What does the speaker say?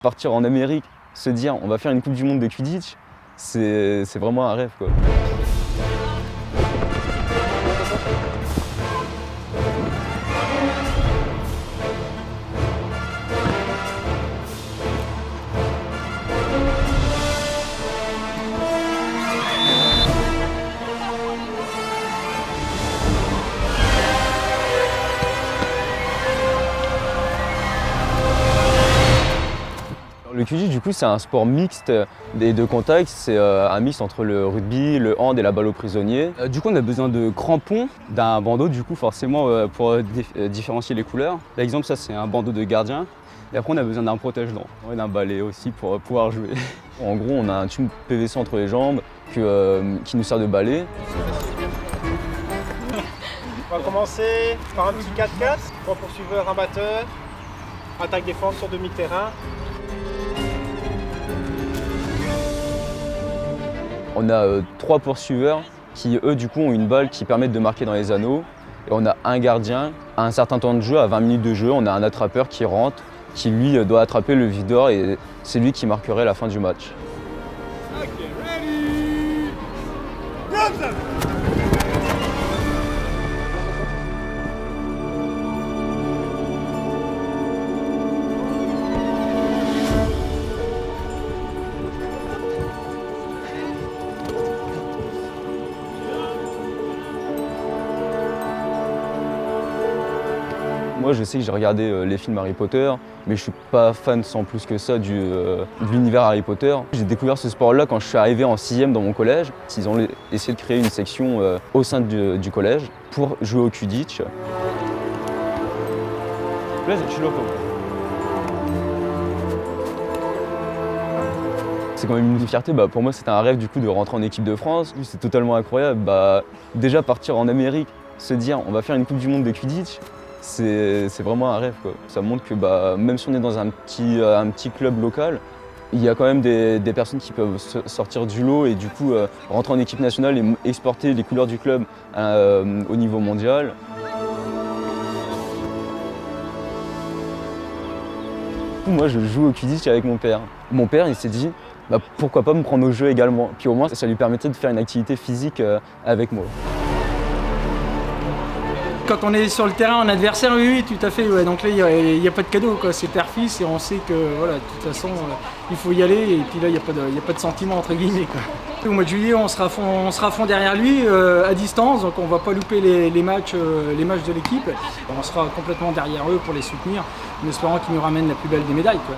Partir en Amérique, se dire on va faire une Coupe du Monde de Quidditch, c'est vraiment un rêve, quoi. Le Quidditch, du coup, c'est un sport mixte des deux contacts. C'est un mix entre le rugby, le hand et la balle aux prisonniers. Du coup, on a besoin de crampons, d'un bandeau, du coup, forcément, pour différencier les couleurs. Par exemple, ça, c'est un bandeau de gardien. Et après, on a besoin d'un protège-dents et d'un balai aussi pour pouvoir jouer. En gros, on a un tube PVC entre les jambes qui nous sert de balai. On va commencer par un petit 4-4, 3 poursuiveurs, un batteur, attaque-défense sur demi-terrain. On a 3 poursuiveurs qui, eux, du coup, ont une balle qui permet de marquer dans les anneaux. Et on a un gardien. À un certain temps de jeu, à 20 minutes de jeu, on a un attrapeur qui rentre, qui lui doit attraper le videur et c'est lui qui marquerait la fin du match. Okay, ready? Run! Moi, je sais que j'ai regardé les films Harry Potter, mais je suis pas fan sans plus que ça de l'univers Harry Potter. J'ai découvert ce sport-là quand je suis arrivé en 6e dans mon collège. Ils ont essayé de créer une section au sein du collège pour jouer au Quidditch. Là, je suis loco. C'est quand même une fierté. Pour moi, c'était un rêve du coup de rentrer en équipe de France. C'est totalement incroyable. Déjà partir en Amérique, se dire on va faire une Coupe du Monde de Quidditch. C'est vraiment un rêve, quoi. Ça montre que même si on est dans un petit club local, il y a quand même des personnes qui peuvent sortir du lot et du coup rentrer en équipe nationale et exporter les couleurs du club au niveau mondial. Moi, je joue au Quidditch avec mon père. Mon père, il s'est dit pourquoi pas me prendre au jeu également. Puis au moins, ça lui permettait de faire une activité physique avec moi. Quand on est sur le terrain en adversaire, oui, tout à fait. Ouais. Donc là, il n'y a pas de cadeau, quoi. C'est père-fils et on sait que voilà, de toute façon, il faut y aller. Et puis là, il n'y a pas de sentiment, entre guillemets, quoi. Au mois de juillet, on sera à fond derrière lui, à distance. Donc on ne va pas louper les matchs de l'équipe. On sera complètement derrière eux pour les soutenir, en espérant qu'ils nous ramènent la plus belle des médailles, quoi.